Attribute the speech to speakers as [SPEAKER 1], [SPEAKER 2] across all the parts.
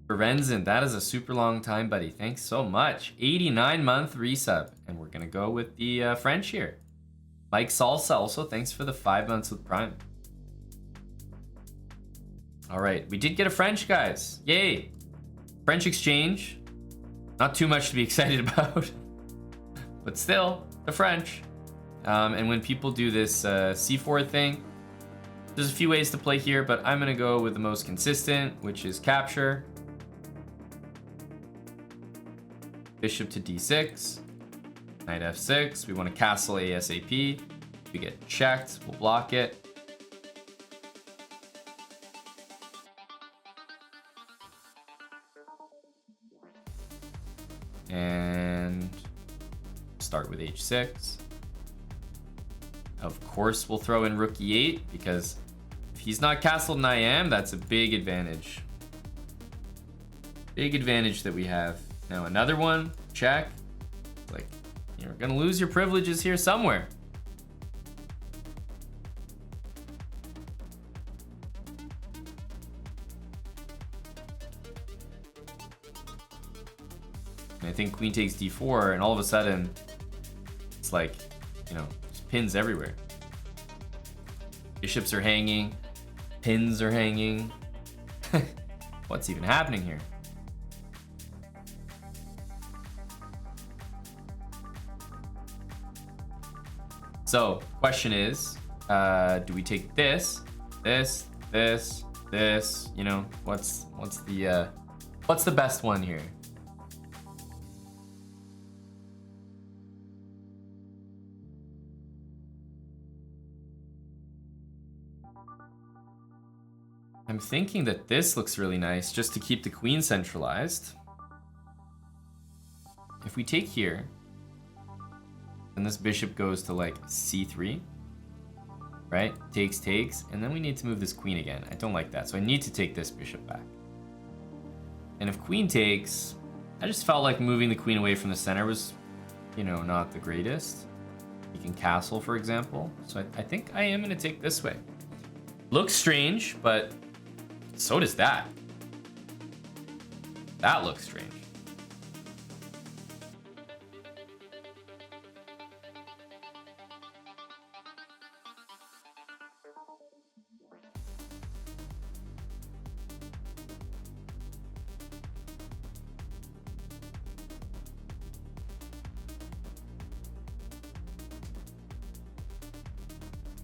[SPEAKER 1] Lorenzen, that is a super long time, buddy. Thanks so much. 89-month resub. And we're going to go with the French here. Mike Salsa also, thanks for the 5 months with Prime. All right, we did get a French, guys. Yay. French exchange. Not too much to be excited about. But still, the French. And when people do this C4 thing, there's a few ways to play here, but I'm going to go with the most consistent, which is capture. Bishop to d6. Knight f6. We want to castle ASAP. We get checked. We'll block it. And start with h6. Of course, we'll throw in rook e8 because if he's not castled and I am, that's a big advantage. Big advantage that we have. Now another one, check. Like, you're gonna lose your privileges here somewhere. And I think queen takes d4, and all of a sudden, it's like, you know, just pins everywhere. Bishops are hanging, pins are hanging. What's even happening here? So, question is, do we take this, this, you know, what's the best one here? I'm thinking that this looks really nice just to keep the queen centralized. If we take here, then this bishop goes to like c3, right? Takes, and then we need to move this queen again. I don't like that, so I need to take this bishop back. And if queen takes, I just felt like moving the queen away from the center was, you know, not the greatest. You can castle, for example. So I think I am gonna take this way. Looks strange, but so does that. That looks strange.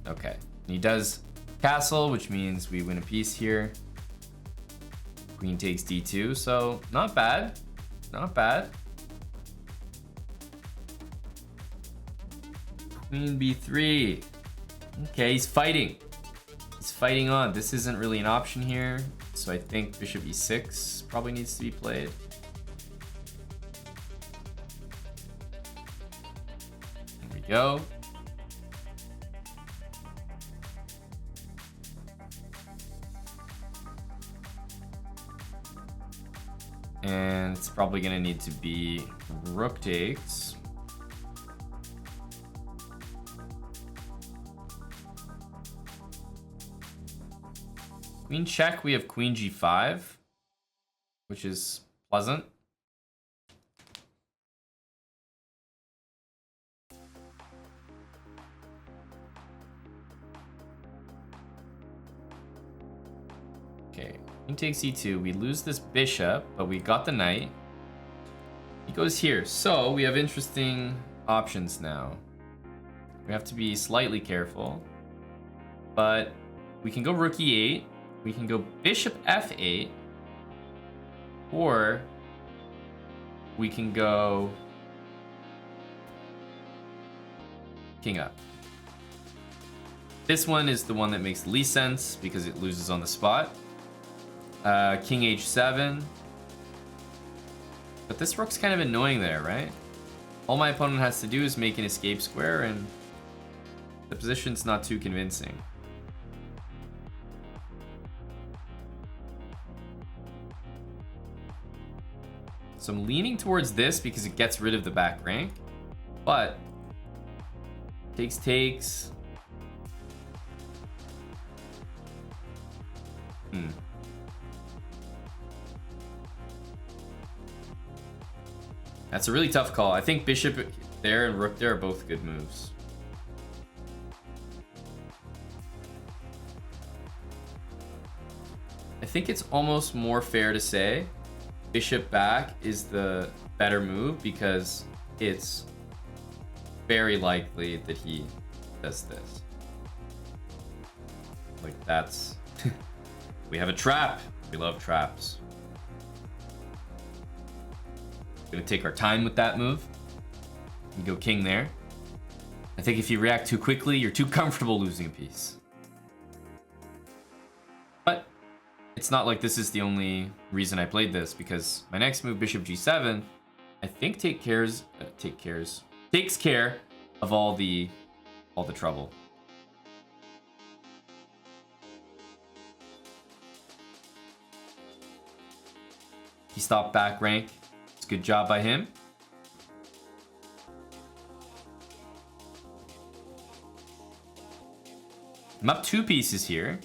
[SPEAKER 1] Okay, he does castle, which means we win a piece here. Queen takes d2, so not bad, not bad. Queen b3. Okay, he's fighting. He's fighting on. This isn't really an option here, so I think bishop e6 probably needs to be played. There we go. And it's probably gonna need to be rook takes. Queen check, we have queen g5, which is pleasant. Okay. Queen takes e2. We lose this bishop, but we got the knight. He goes here. So we have interesting options now. We have to be slightly careful. But we can go rook e8. We can go bishop f8. Or we can go king up. This one is the one that makes the least sense because it loses on the spot. King h7. But this rook's kind of annoying there, right? All my opponent has to do is make an escape square, and the position's not too convincing. So I'm leaning towards this because it gets rid of the back rank, but takes. That's a really tough call. I think bishop there and rook there are both good moves. I think it's almost more fair to say bishop back is the better move because it's very likely that he does this. Like that's... We have a trap. We love traps. Gonna take our time with that move. You go king there. I think if you react too quickly, you're too comfortable losing a piece. But it's not like this is the only reason I played this, because my next move, bishop g7, I think takes care of all the trouble. He stopped back rank. It's a good job by him. I'm up 2 pieces here.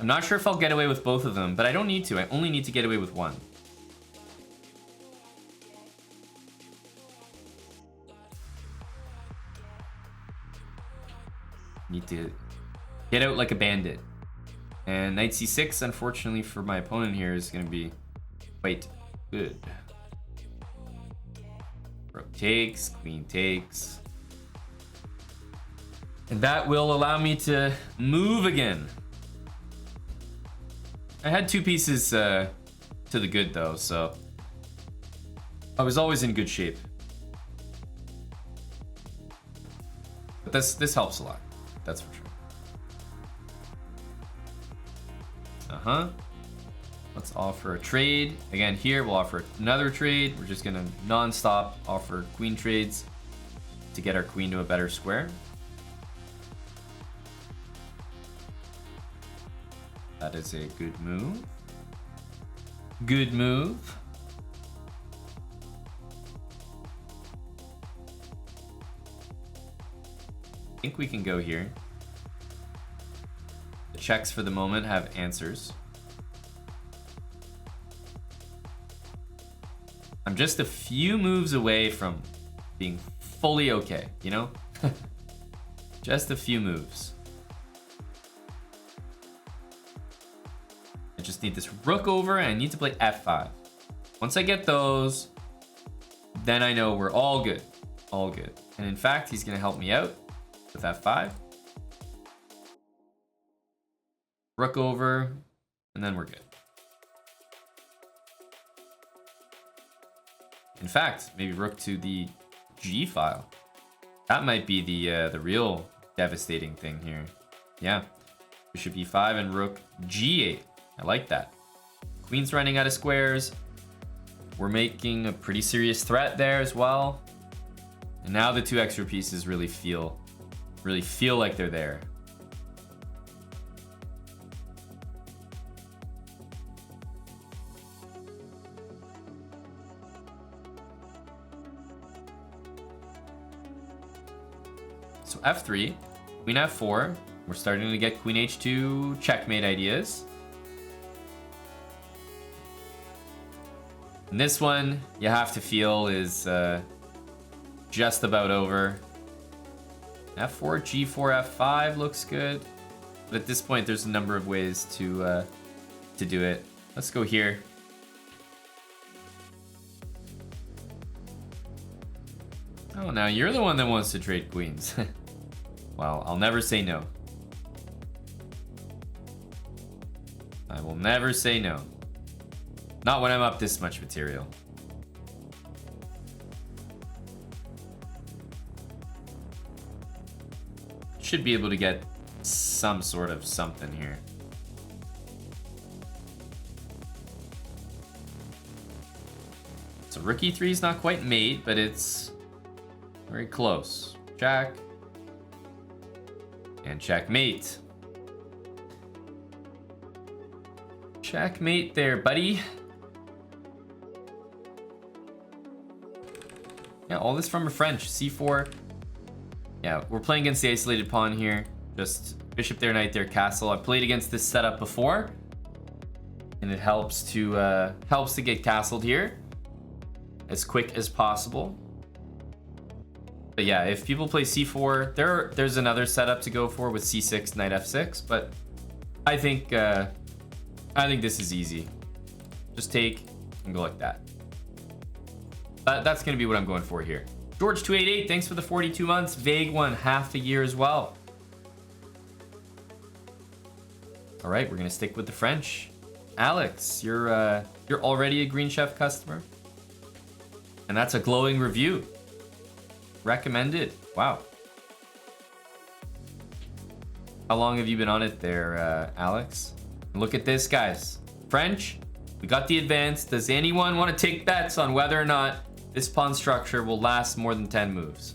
[SPEAKER 1] I'm not sure if I'll get away with both of them, but I don't need to. I only need to get away with one. Need to get out like a bandit. And knight c6, unfortunately for my opponent here, is going to be quite good. Rook takes, queen takes. And that will allow me to move again. I had 2 pieces to the good though, so I was always in good shape. But this helps a lot, that's for sure. Let's offer a trade. Again, here we'll offer another trade. We're just gonna non-stop offer queen trades to get our queen to a better square. That is a good move. Good move. I think we can go here. The checks for the moment have answers. I'm just a few moves away from being fully okay, you know? Just a few moves. I just need this rook over and I need to play f5. Once I get those, then I know we're all good. All good. And in fact, he's gonna help me out with f5. Rook over, and then we're good. In fact, maybe rook to the G file. That might be the real devastating thing here. Yeah, bishop e5 and rook g8. I like that. Queen's running out of squares. We're making a pretty serious threat there as well. And now the 2 extra pieces really feel like they're there. So f3, queen f4. We're starting to get queen h2 checkmate ideas. And this one, you have to feel is just about over. f4, g4, f5 looks good. But at this point, there's a number of ways to do it. Let's go here. Oh, now you're the one that wants to trade queens. Well, I'll never say no. I will never say no. Not when I'm up this much material. Should be able to get some sort of something here. So rook e3 is not quite mate, but it's very close. Check. And checkmate. Checkmate there, buddy. Yeah, all this from a French. c4. Yeah, we're playing against the isolated pawn here. Just bishop there, knight there, castle. I've played against this setup before, and it helps to get castled here. as quick as possible. But yeah, if people play c4, there's another setup to go for with c6, knight f6. But I think this is easy. Just take and go like that. That's gonna be what I'm going for here. George288, thanks for the 42 months. Vague one, half a year as well. All right, we're gonna stick with the French. Alex, you're already a Green Chef customer, and that's a glowing review. Recommended. Wow. How long have you been on it there, Alex? Look at this, guys. French, we got the advance. Does anyone want to take bets on whether or not this pawn structure will last more than 10 moves?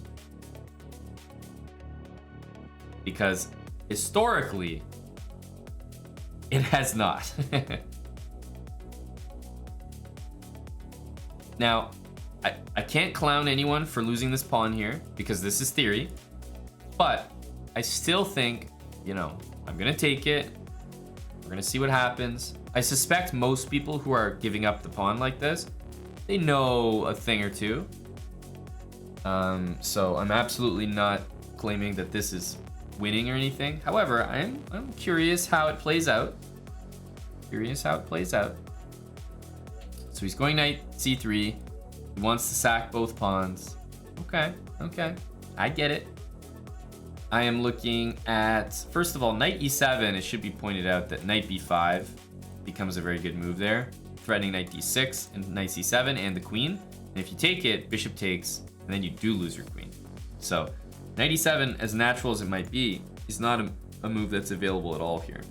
[SPEAKER 1] Because historically, it has not. Now, I can't clown anyone for losing this pawn here because this is theory, but I still think, you know, I'm gonna take it. We're gonna see what happens. I suspect most people who are giving up the pawn like this, they know a thing or two. So I'm absolutely not claiming that this is winning or anything. However, I'm curious how it plays out. Curious how it plays out. So he's going knight c3. He wants to sack both pawns. Okay, okay. I get it. I am looking at, first of all, knight e7. It should be pointed out that knight b5 becomes a very good move there, threatening knight d6 and knight c7 and the queen. And if you take it, bishop takes, and then you do lose your queen. So knight e7, as natural as it might be, is not a move that's available at all here.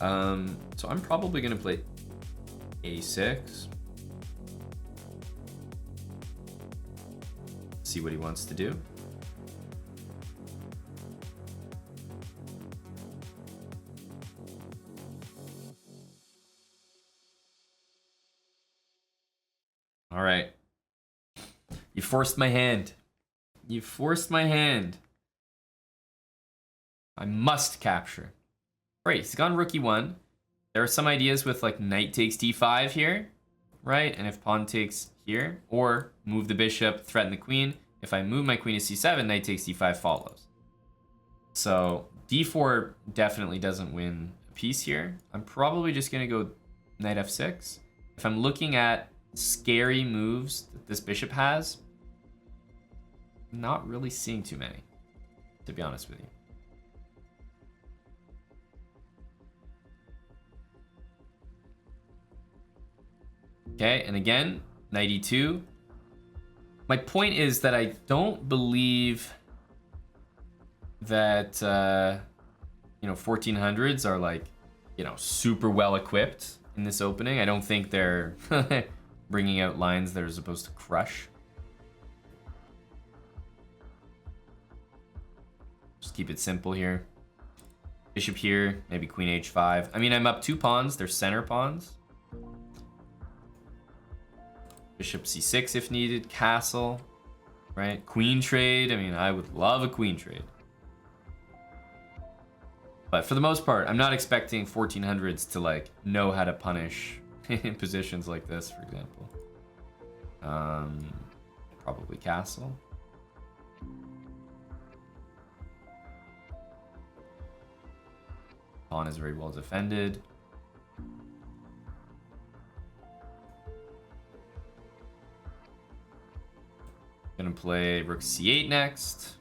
[SPEAKER 1] So I'm probably gonna play a6. See what he wants to do. All right. You forced my hand. You forced my hand. I must capture. All right, he's gone rook e1. There are some ideas with like knight takes d5 here, right? And if pawn takes here, or move the bishop, threaten the queen. If I move my queen to c7, knight takes d5 follows. So d4 definitely doesn't win a piece here. I'm probably just gonna go knight f6. If I'm looking at scary moves that this bishop has, I'm not really seeing too many, to be honest with you. Okay, and again, knight e2. My point is that I don't believe that, you know, 1400s are like, you know, super well equipped in this opening. I don't think they're bringing out lines that are supposed to crush. Just keep it simple here. Bishop here, maybe queen h5. I mean, I'm up 2 pawns. They're center pawns. Bishop c6 if needed, castle, right? Queen trade, I mean, I would love a queen trade. But for the most part, I'm not expecting 1400s to like know how to punish in positions like this, for example. Probably castle. Pawn is very well defended. Gonna play rook c8 next.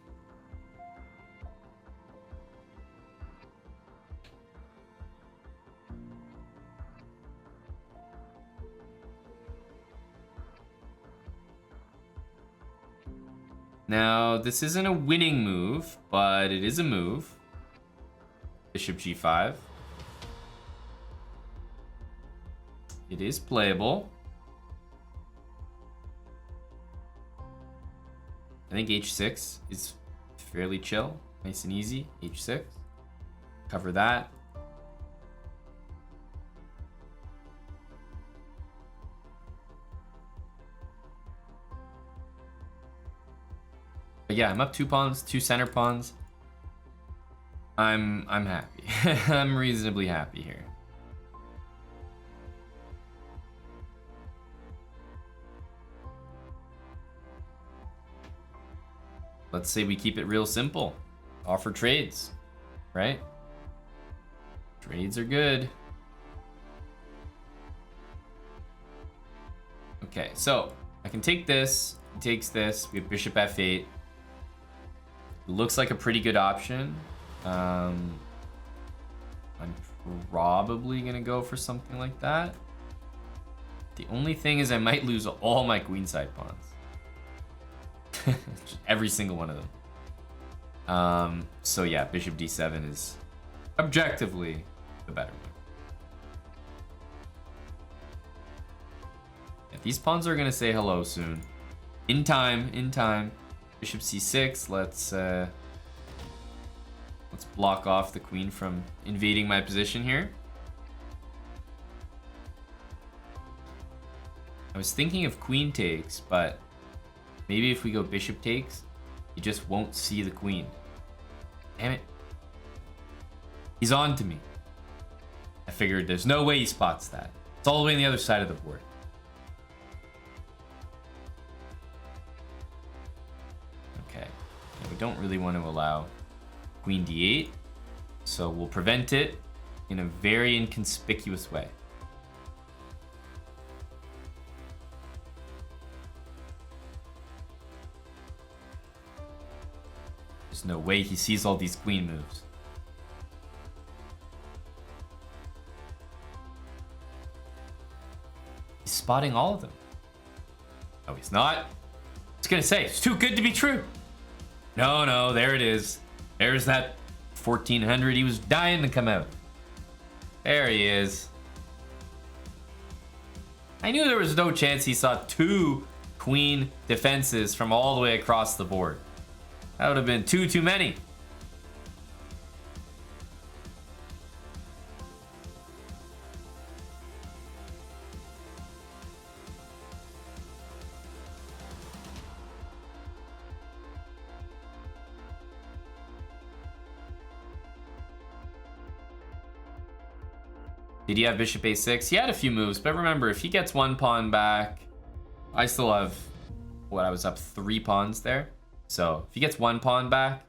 [SPEAKER 1] Now, this isn't a winning move, but it is a move. Bishop g5. It is playable. I think h6 is fairly chill, nice and easy. h6, cover that. But yeah, I'm up 2 pawns, 2 center pawns. I'm happy. I'm reasonably happy here. let's say we keep it real simple. Offer trades, right? Trades are good. Okay, so I can take this. He takes this. We have bishop f8. Looks like a pretty good option. I'm probably gonna go for something like that. The only thing is I might lose all my queenside pawns. Just every single one of them. So yeah, bishop d7 is objectively the better move. Yeah, these pawns are gonna say hello soon. In time, in time. Bishop c6, let's block off the queen from invading my position here. I was thinking of queen takes, but maybe if we go bishop takes, he just won't see the queen. Damn it. He's on to me. I figured there's no way he spots that. It's all the way on the other side of the board. Okay. Yeah, we don't really want to allow queen d8, so we'll prevent it in a very inconspicuous way. There's no way he sees all these queen moves. He's spotting all of them. No, he's not. I was gonna say, it's too good to be true. No, there it is. There's that 1400. He was dying to come out. There he is. I knew there was no chance he saw 2 queen defenses from all the way across the board. That would have been too many. Did he have bishop a6? He had a few moves, but remember, if he gets 1 pawn back, I still have, what, I was up 3 pawns there. So if he gets 1 pawn back,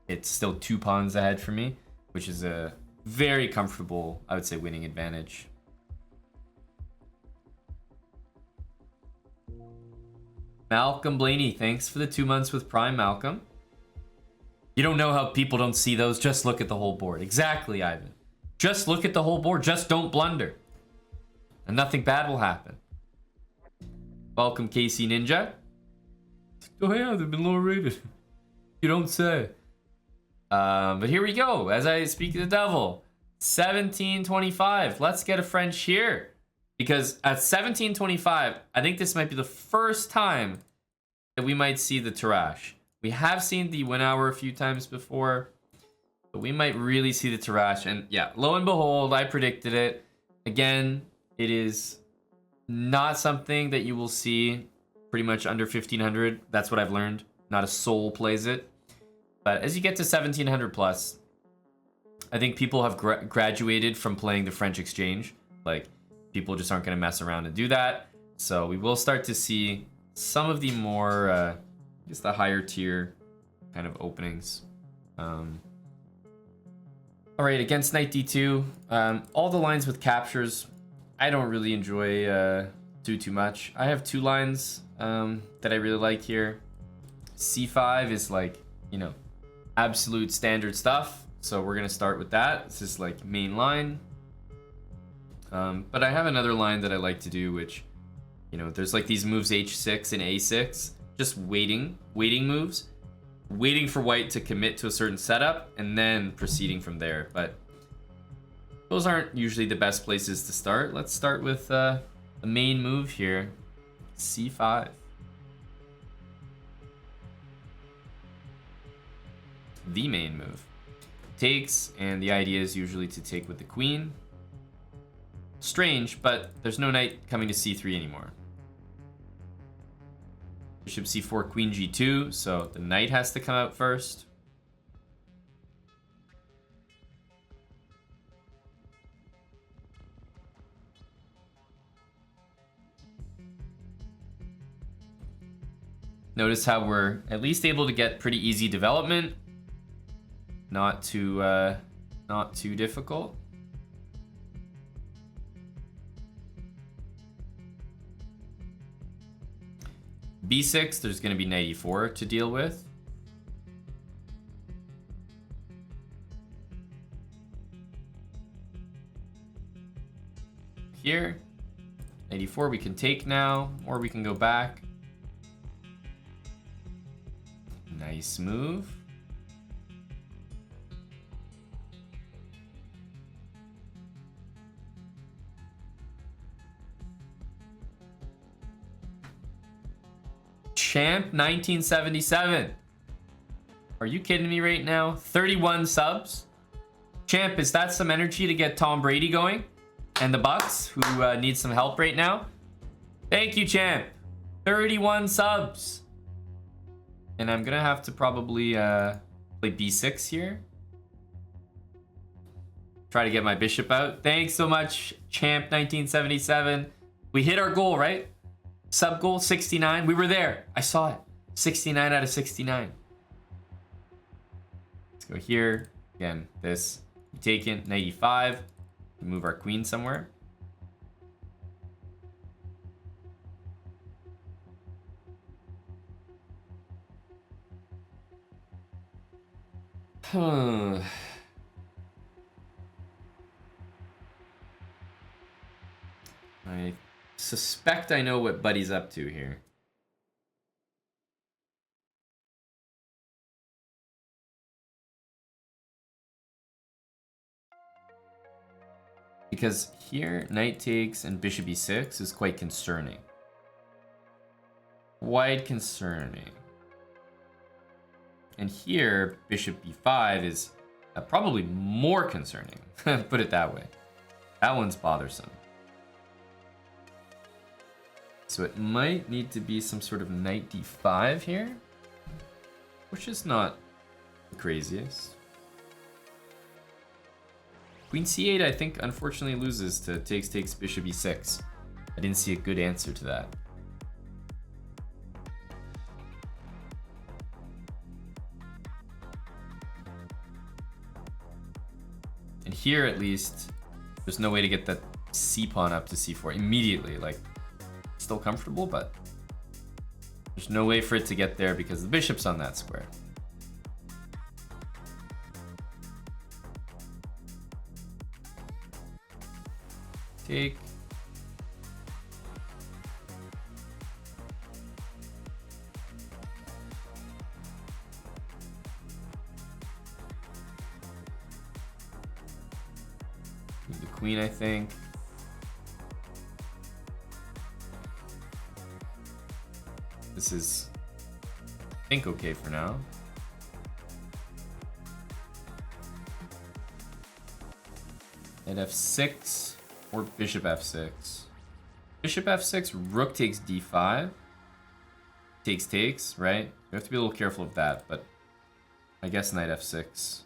[SPEAKER 1] it's still 2 pawns ahead for me, which is a very comfortable, I would say, winning advantage. Malcolm Blaney, thanks for the 2 months with Prime, Malcolm. You don't know how people don't see those. Just look at the whole board. Exactly, Ivan. Just look at the whole board. Just don't blunder. And nothing bad will happen. Welcome, Casey Ninja. Oh yeah, they've been lower rated. You don't say. But here we go. As I speak of the devil. 1725. Let's get a French here. Because at 1725, I think this might be the first time that we might see the Tarrasch. We have seen the 1 hour a few times before. But we might really see the Tarrasch. And yeah, lo and behold, I predicted it. Again, it is not something that you will see pretty much under 1500. That's what I've learned. Not a soul plays it. But as you get to 1700 plus, I think people have graduated from playing the French exchange. Like, people just aren't going to mess around and do that. So we will start to see some of the more, I guess the higher tier kind of openings. All right, against knight d2, all the lines with captures, I don't really enjoy too much. I have 2 lines that I really like here. c5 is like, you know, absolute standard stuff. So we're gonna start with that. This is like main line. But I have another line that I like to do, which, you know, there's like these moves h6 and a6, just waiting moves. Waiting for white to commit to a certain setup and then proceeding from there. But those aren't usually the best places to start. Let's start with the main move here, c5. The main move. Takes, and the idea is usually to take with the queen. Strange, but there's no knight coming to c3 anymore. Bishop c4, queen g2, so the knight has to come out first. Notice how we're at least able to get pretty easy development. Not too difficult. B6, there's going to be knight e4 to deal with. Here, knight e4 we can take now, or we can go back. Nice move. Champ 1977. Are you kidding me right now? 31 subs. Champ, is that some energy to get Tom Brady going? And the Bucks, who need some help right now? Thank you, Champ. 31 subs. And I'm gonna have to probably play b6 here. Try to get my bishop out. Thanks so much, Champ 1977. We hit our goal, right? Sub goal 69. We were there. I saw it. 69 out of 69. Let's go here. Again, this taken. Knight e5. Move our queen somewhere. I suspect I know what Buddy's up to here. Because here, knight takes and bishop e6 is quite concerning. Quite concerning. And here, bishop b5 is probably more concerning. Put it that way. That one's bothersome. So it might need to be some sort of knight d5 here, which is not the craziest. Queen c8, I think, unfortunately loses to takes bishop e6. I didn't see a good answer to that. And here, at least, there's no way to get that c pawn up to c4 immediately. Like, still comfortable, but there's no way for it to get there because the bishop's on that square. Take. Move the queen, I think. This is, I think, okay for now. Knight f6 or bishop f6. Bishop f6, rook takes d5. Takes, right? We have to be a little careful of that, but I guess knight f6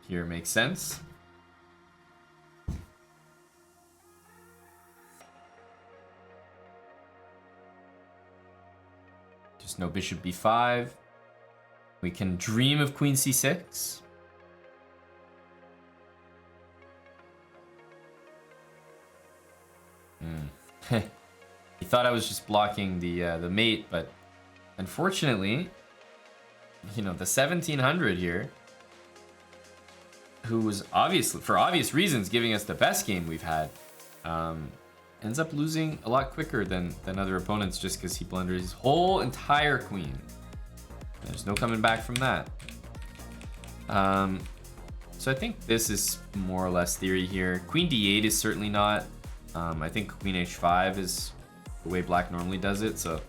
[SPEAKER 1] here makes sense. No bishop b5. We can dream of queen c6. He thought I was just blocking the mate, but unfortunately, you know, the 1700 here, who was obviously, for obvious reasons, giving us the best game we've had, ends up losing a lot quicker than other opponents just because he blunders his whole entire queen. There's no coming back from that. So I think this is more or less theory here. Queen d8 is certainly not. I think queen h5 is the way black normally does it. So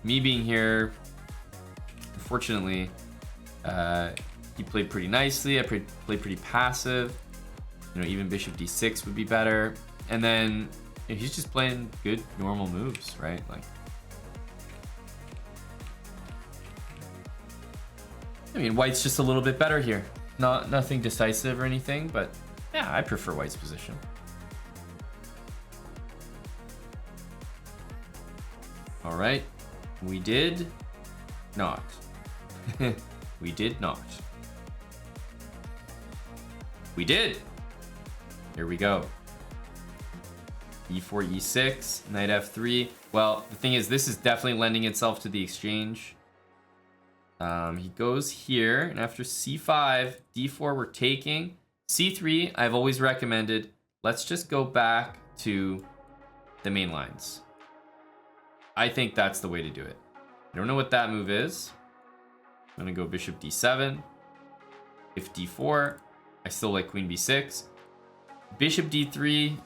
[SPEAKER 1] me being here, unfortunately, he played pretty nicely. I played pretty passive. You know, even bishop d6 would be better. And then he's just playing good normal moves, right? Like, I mean, white's just a little bit better here. Nothing decisive or anything, but yeah, I prefer white's position. All right, we did not. We did not. We did. Here we go. E4, E6, knight F3. Well, the thing is, this is definitely lending itself to the exchange. He goes here, and after C5, D4 we're taking. C3, I've always recommended, let's just go back to the main lines. I think that's the way to do it. I don't know what that move is. I'm gonna go bishop D7. If D4, I still like queen B6. Bishop D3,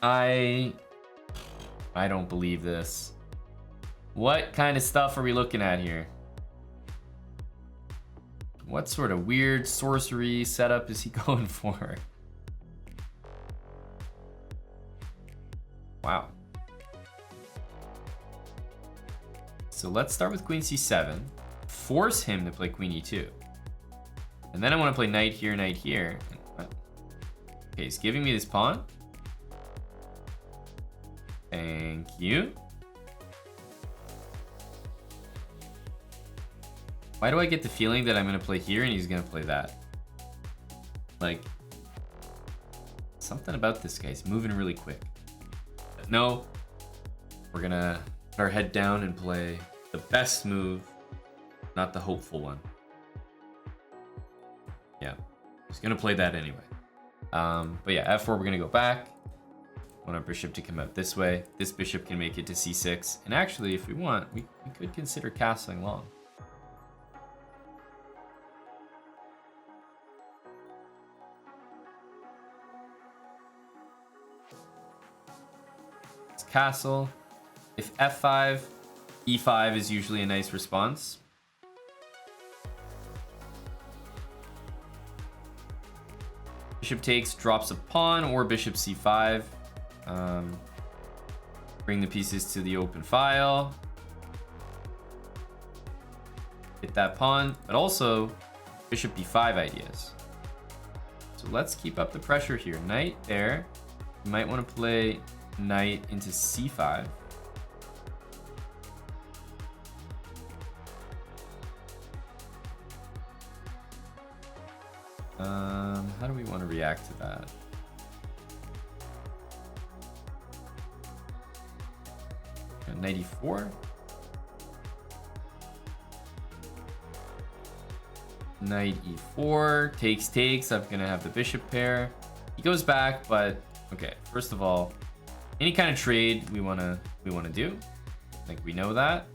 [SPEAKER 1] I don't believe this. What kind of stuff are we looking at here? What sort of weird sorcery setup is he going for? Wow. So let's start with queen C7. Force him to play queen E2. And then I want to play knight here, knight here. Okay, he's giving me this pawn. Thank you. Why do I get the feeling that I'm going to play here and he's going to play that? Like, something about this guy. He's moving really quick. But no, we're going to put our head down and play the best move, not the hopeful one. Yeah, he's going to play that anyway. But yeah, F4, we're going to go back. Want our bishop to come out this way. This bishop can make it to C6. And actually, if we want, we could consider castling long. Castle. If F5, E5 is usually a nice response. Bishop takes, drops a pawn, or bishop C5. Bring the pieces to the open file. Hit that pawn, but also bishop B5 ideas. So let's keep up the pressure here. Knight there. You might want to play knight into C5. How do we want to react to that? Knight E4. Knight E4 takes. I'm gonna have the bishop pair. He goes back, but okay. First of all, any kind of trade we wanna do. I think we know that.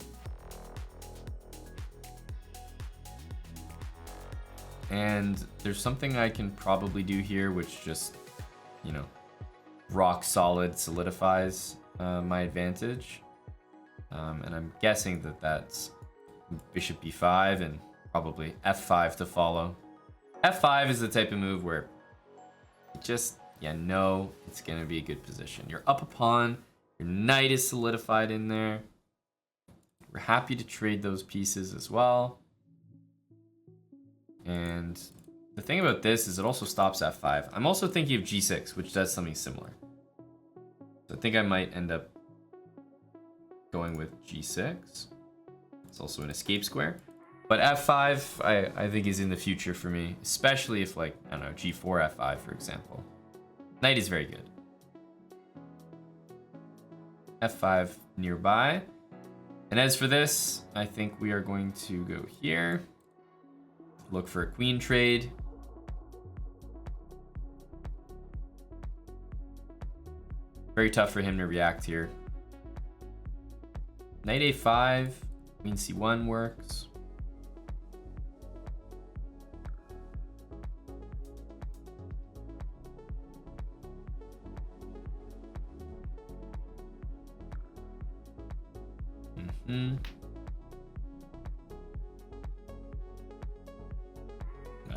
[SPEAKER 1] And there's something I can probably do here, which just, you know, rock solid solidifies my advantage. And I'm guessing that that's bishop b5 and probably f5 to follow. f5 is the type of move where just, know it's going to be a good position. You're up a pawn. Your knight is solidified in there. We're happy to trade those pieces as well. And the thing about this is it also stops f5. I'm also thinking of g6, which does something similar. So I think I might end up going with g6. It's also an escape square. But f5, I think is in the future for me, especially if, like, I don't know, g4, f5, for example. Knight is very good. f5 nearby. And as for this, I think we are going to go here. Look for a queen trade. Very tough for him to react here. Knight a5, queen c1 works.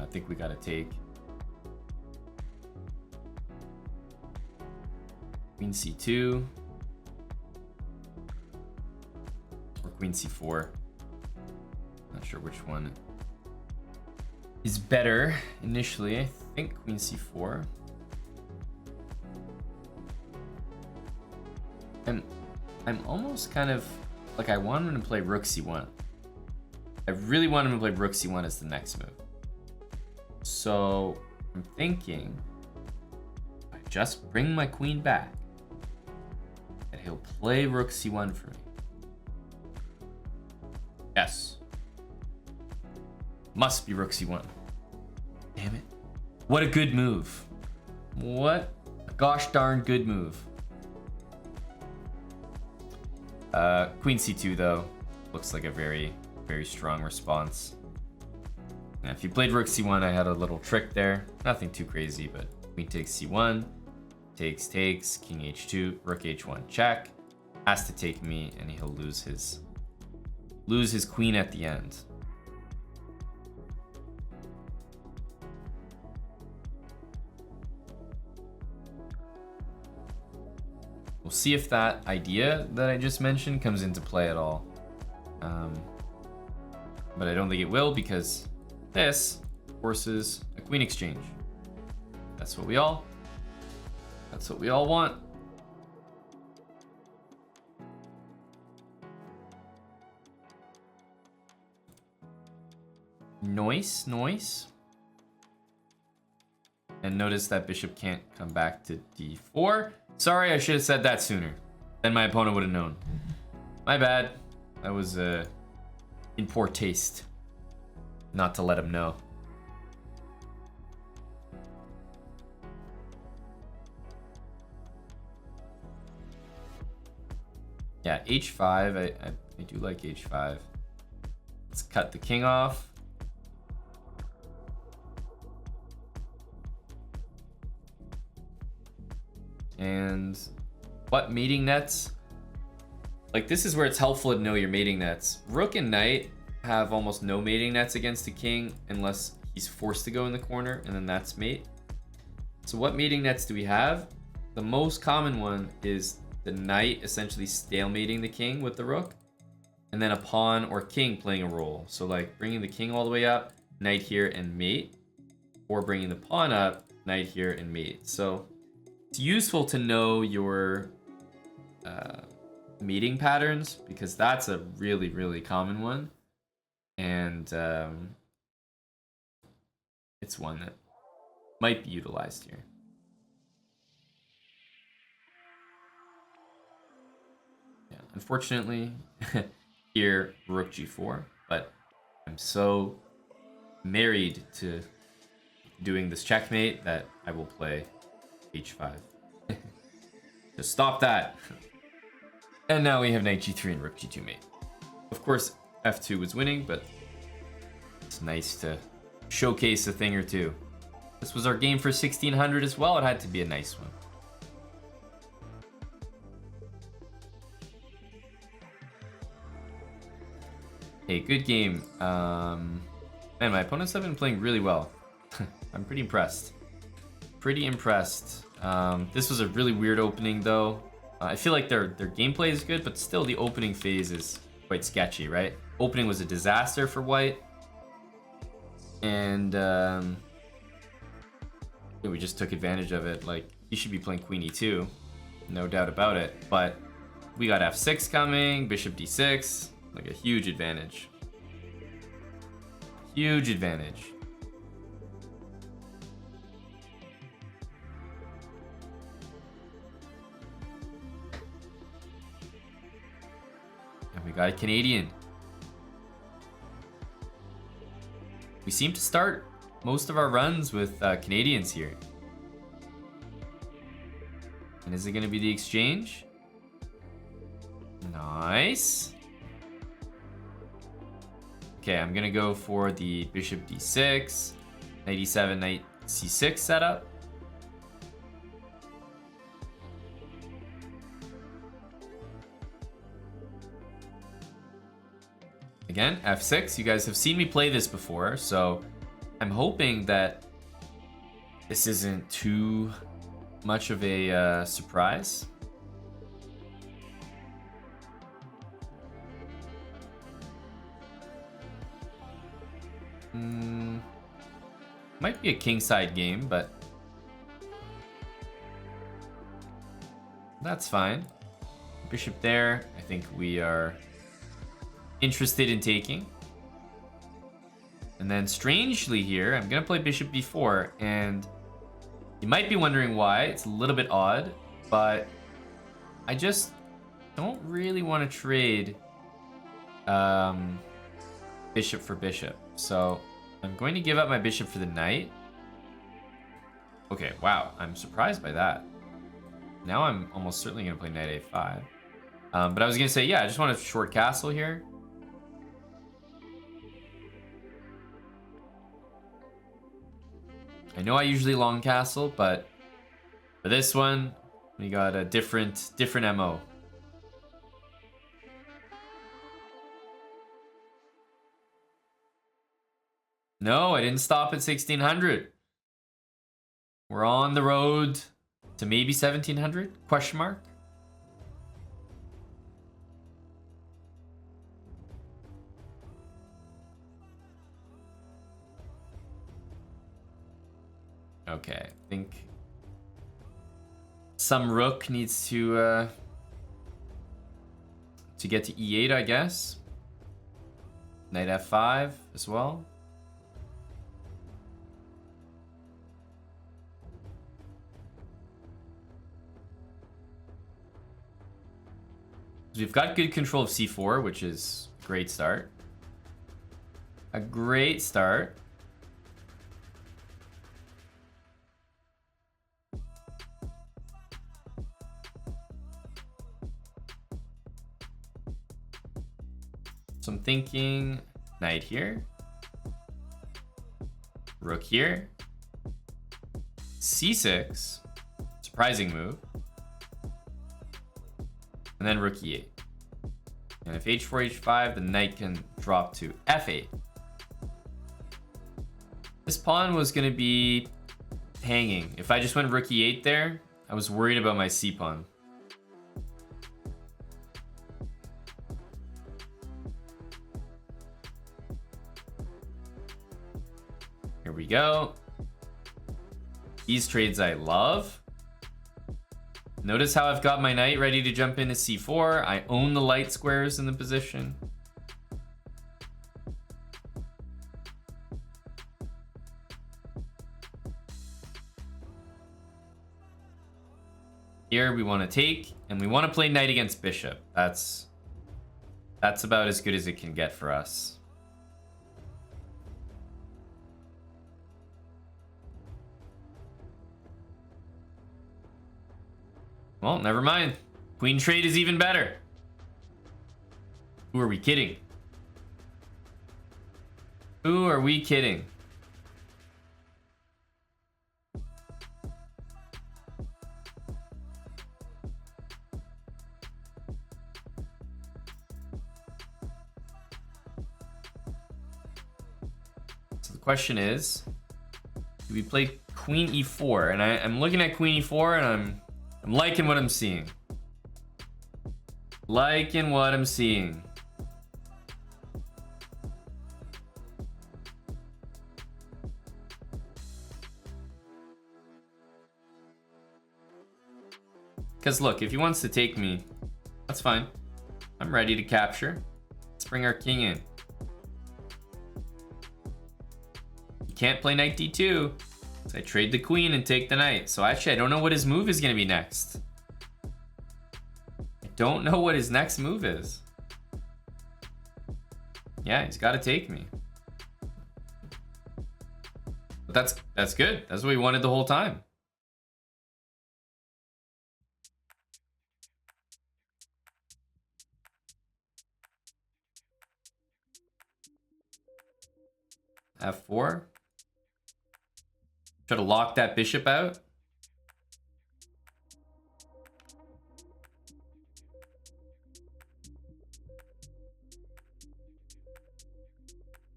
[SPEAKER 1] I think we gotta take queen c2 or queen c4. Not sure which one is better initially. I think queen c4. I'm almost kind of like, I want him to play rook c1. I really want him to play rook c1 as the next move. So I'm thinking I just bring my queen back and he'll play rook c1 for me. Yes. Must be rook c1. Damn it. What a good move. What a gosh darn good move. Queen c2 though. Looks like a very, very strong response. And if you played rook c1, I had a little trick there. Nothing too crazy, but queen takes c1, takes, king h2, rook h1 check. Has to take me, and he'll lose his queen at the end. We'll see if that idea that I just mentioned comes into play at all. But I don't think it will, because this forces a queen exchange. That's what we all want. Nice. And notice that bishop can't come back to d4. Sorry, I should have said that sooner. Then my opponent would have known. My bad. That was in poor taste. Not to let him know. Yeah, h5. I do like h5. Let's cut the king off. And what mating nets? Like, this is where it's helpful to know your mating nets. Rook and knight have almost no mating nets against the king unless he's forced to go in the corner, and then that's mate. So what mating nets do we have? The most common one is the knight essentially stalemating the king with the rook, and then a pawn or king playing a role. So like bringing the king all the way up, knight here and mate, or bringing the pawn up, knight here and mate. So it's useful to know your mating patterns, because that's a really, really common one. And it's one that might be utilized here. Yeah, unfortunately, here rook g4, but I'm so married to doing this checkmate that I will play h5. Just stop that. And now we have knight g3 and rook g2 mate. Of course, f2 was winning, but it's nice to showcase a thing or two. This was our game for 1600 as well. It had to be a nice one. Hey, good game. Man, my opponents have been playing really well. I'm pretty impressed. This was a really weird opening though. I feel like their gameplay is good, but still the opening phase is quite sketchy, right? Opening was a disaster for white. And we just took advantage of it. Like, he should be playing queen e2, no doubt about it. But we got f6 coming, bishop d6, like a huge advantage. Huge advantage. And we got a Canadian. We seem to start most of our runs with Canadians here. And is it going to be the exchange? Nice. Okay, I'm going to go for the bishop d6, knight e7, knight c6 setup. Again, f6. You guys have seen me play this before, so I'm hoping that this isn't too much of a surprise. Might be a kingside game, but that's fine. Bishop there. I think we are interested in taking. And then strangely here, I'm gonna play bishop b4, and you might be wondering why. It's a little bit odd, but I just don't really want to trade bishop for bishop. So I'm going to give up my bishop for the knight. Okay, wow, I'm surprised by that. Now I'm almost certainly going to play knight a5. But I was going to say, yeah, I just want a short castle here. I know I usually long castle, but for this one, we got a different MO. No, I didn't stop at 1600. We're on the road to maybe 1700? Question mark? Okay, I think some rook needs to get to e8, I guess. Knight f5 as well. We've got good control of c4, which is a great start. A great start. So I'm thinking knight here, rook here, c6, surprising move, and then rook e8. And if h4, h5, the knight can drop to f8. This pawn was going to be hanging. If I just went rook e8 there, I was worried about my c pawn. Here we go. These trades I love. Notice how I've got my knight ready to jump into c4. I own the light squares in the position. Here we want to take, and we want to play knight against bishop. That's about as good as it can get for us. Well, never mind. Queen trade is even better. Who are we kidding? Who are we kidding? So the question is, do we play queen e4? And I'm looking at queen e4 and I'm liking what I'm seeing. Liking what I'm seeing. Because look, if he wants to take me, that's fine. I'm ready to capture. Let's bring our king in. He can't play knight d2. So I trade the queen and take the knight. So actually, I don't know what his move is going to be next. I don't know what his next move is. Yeah, he's got to take me. But that's good. That's what we wanted the whole time. f4. Try to lock that bishop out.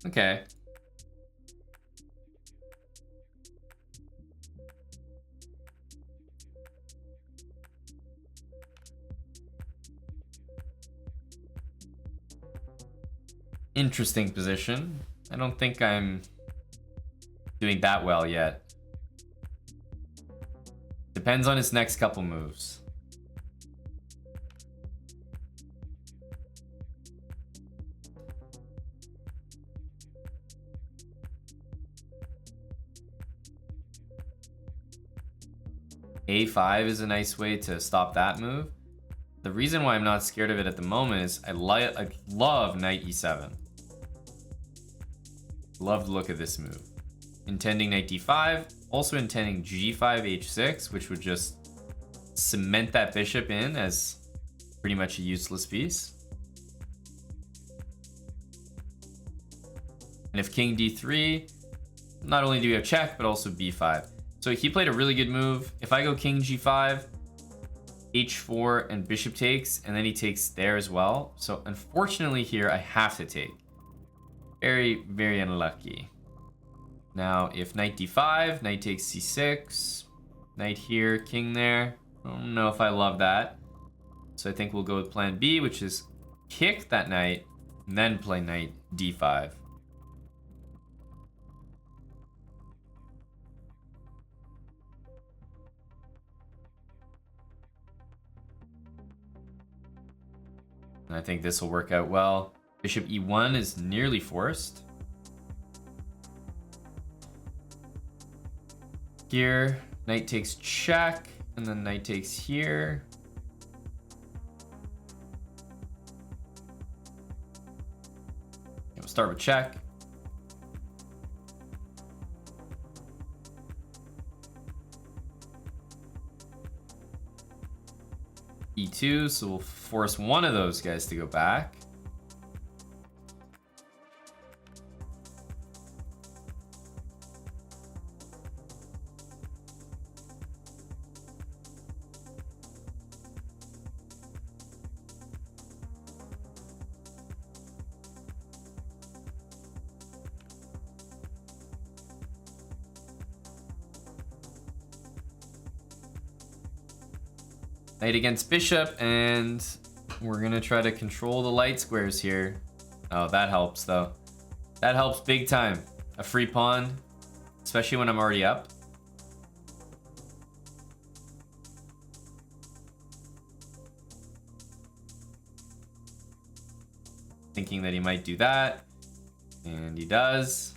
[SPEAKER 1] Okay. Interesting position. I don't think I'm doing that well yet. Depends on his next couple moves. A5 is a nice way to stop that move. The reason why I'm not scared of it at the moment is I love knight e7. Love the look of this move. Intending knight d5, also intending g5 h6, which would just cement that bishop in as pretty much a useless piece. And if king d3, not only do we have check, but also b5. So he played a really good move. If I go king g5, h4, and bishop takes, and then he takes there as well. So unfortunately here, I have to take. Very, very unlucky. Now, if knight d5, knight takes c6, knight here, king there. I don't know if I love that. So I think we'll go with plan B, which is kick that knight, and then play knight d5. And I think this will work out well. Bishop e1 is nearly forced. Here, knight takes check, and then knight takes here. We'll start with check. e2, so we'll force one of those guys to go back. Knight against bishop, and we're gonna try to control the light squares here. Oh, that helps though. That helps big time. A free pawn, especially when I'm already up. Thinking that he might do that, and he does.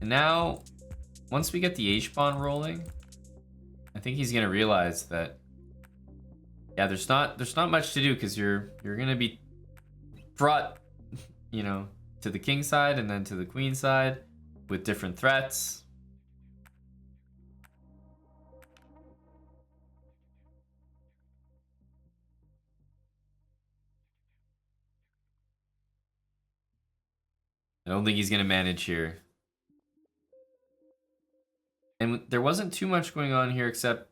[SPEAKER 1] And now, once we get the h-pawn rolling, I think he's gonna realize that, yeah, there's not much to do because you're gonna be brought, you know, to the king side and then to the queen side with different threats. I don't think he's gonna manage here. And there wasn't too much going on here except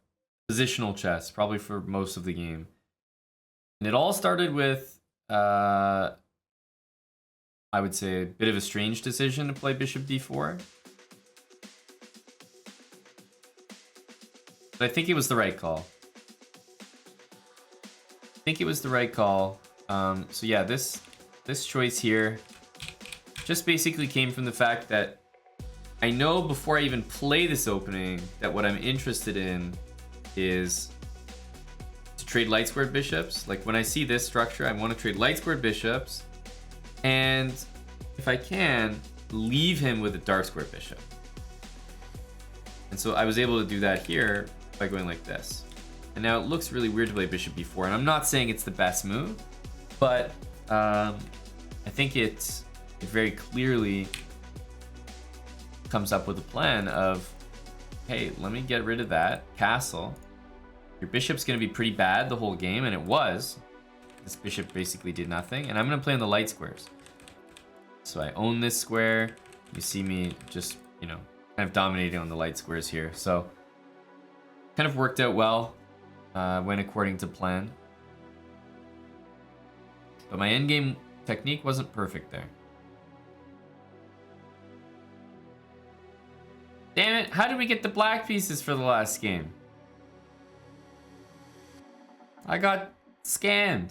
[SPEAKER 1] positional chess, probably for most of the game. And it all started with, I would say, a bit of a strange decision to play bishop d4. But I think it was the right call. I think it was the right call. So yeah, this choice here just basically came from the fact that I know before I even play this opening that what I'm interested in is to trade light squared bishops. Like when I see this structure, I want to trade light squared bishops, and if I can, leave him with a dark squared bishop. And so I was able to do that here by going like this. And now it looks really weird to play bishop b4, and I'm not saying it's the best move, but I think it very clearly comes up with a plan of, hey, let me get rid of that castle. Your bishop's gonna be pretty bad the whole game, and it was. This bishop basically did nothing, and I'm gonna play on the light squares. So I own this square. You see me just, you know, kind of dominating on the light squares here. So kind of worked out well, went according to plan. But my endgame technique wasn't perfect there. Damn it, how did we get the black pieces for the last game? I got scammed.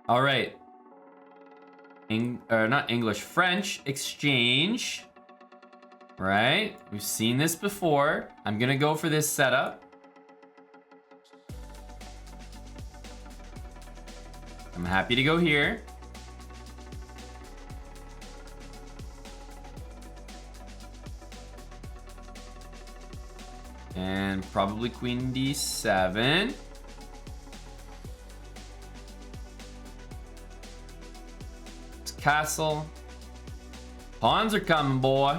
[SPEAKER 1] All right. Not English, French exchange. Right? We've seen this before. I'm gonna go for this setup. I'm happy to go here. And probably queen d7. It's castle. Pawns are coming, boy.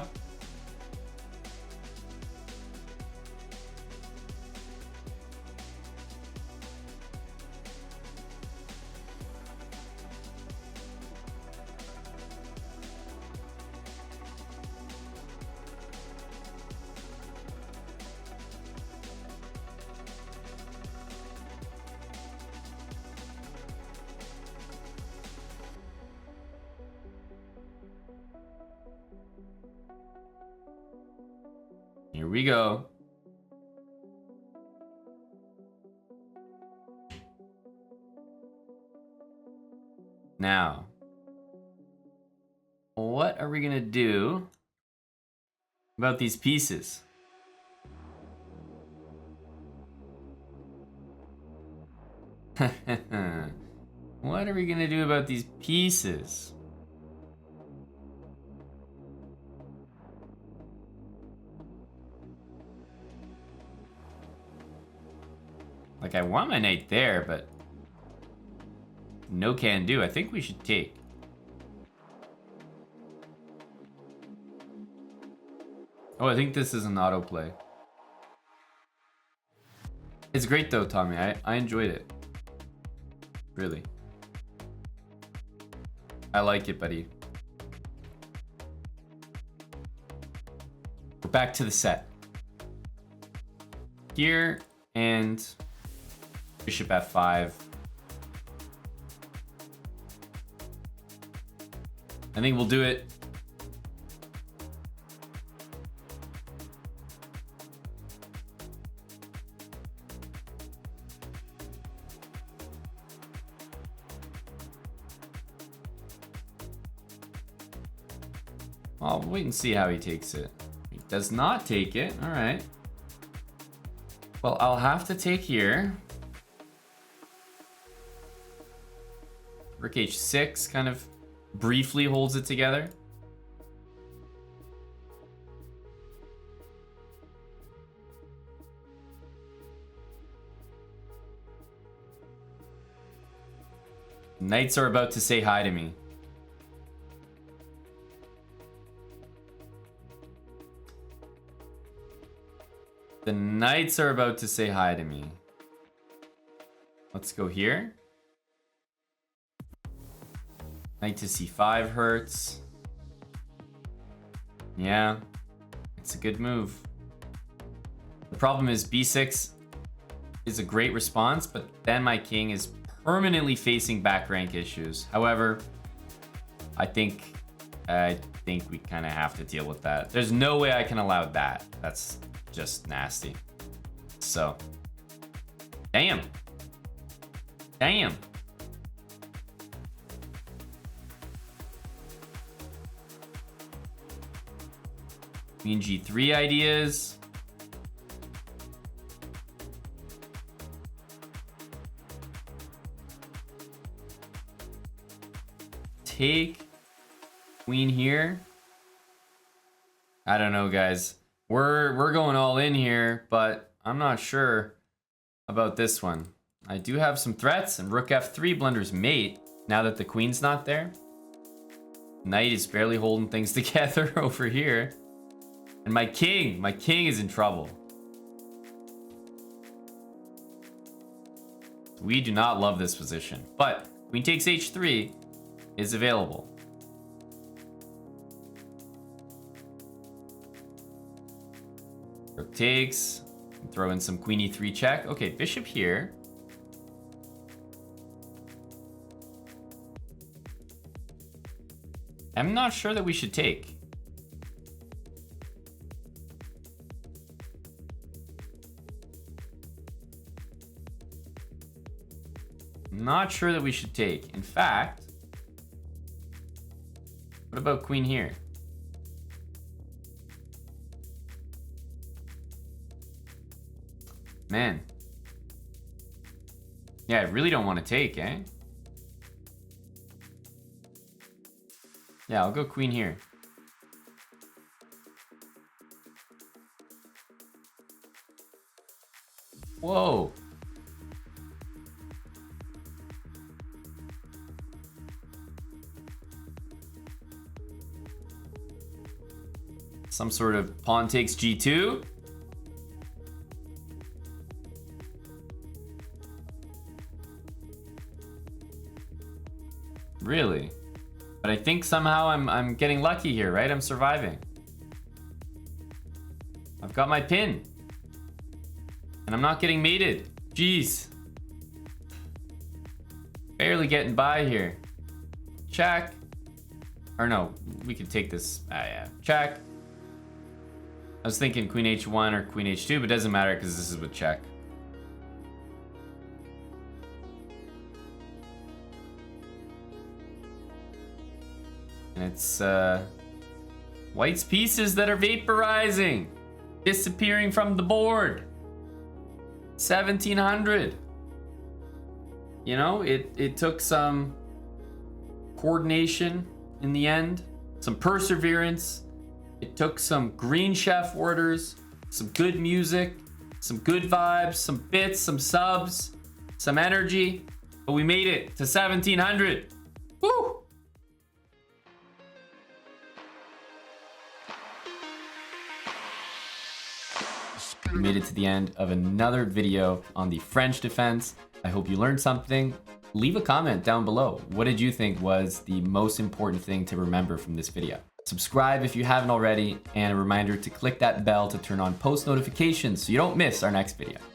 [SPEAKER 1] Here we go. Now, what are we gonna do about these pieces? What are we gonna do about these pieces? Like, I want my knight there, but no can do. I think we should take. Oh, I think this is an autoplay. It's great though, Tommy. I enjoyed it. Really. I like it, buddy. We're back to the set. Here and bishop f5. I think we'll do it. I'll wait and see how he takes it. He does not take it. All right. Well, I'll have to take here. Rook h6 kind of briefly holds it together. Knights are about to say hi to me. The knights are about to say hi to me. Let's go here. Knight to c5 hurts. Yeah, it's a good move. The problem is b6 is a great response, but then my king is permanently facing back rank issues. However, I think we kind of have to deal with that. There's no way I can allow that. That's just nasty. So, damn. Damn. Queen g3 ideas. Take queen here. I don't know, guys. We're going all in here, but I'm not sure about this one. I do have some threats, and rook f3 blunders mate now that the queen's not there. Knight is barely holding things together over here. And my king is in trouble. We do not love this position, but queen takes h3 is available. Rook takes, throw in some queen e3 check. Okay, bishop here. I'm not sure that we should take. Not sure that we should take. In fact, what about queen here? Man. Yeah, I really don't want to take, eh? Yeah, I'll go queen here. Whoa. Some sort of pawn takes g2. Really? But I think somehow I'm getting lucky here, right? I'm surviving. I've got my pin. And I'm not getting mated. Jeez. Barely getting by here. Check. Or no, we could take this. Yeah. Check. I was thinking queen h1 or queen h2, but it doesn't matter because this is with check. And it's white's pieces that are vaporizing, disappearing from the board. 1700. You know, it took some coordination in the end, some perseverance. It took some green chef orders, some good music, some good vibes, some bits, some subs, some energy, but we made it to 1700. Woo! We made it to the end of another video on the French defense. I hope you learned something. Leave a comment down below. What did you think was the most important thing to remember from this video? Subscribe if you haven't already, and a reminder to click that bell to turn on post notifications so you don't miss our next video.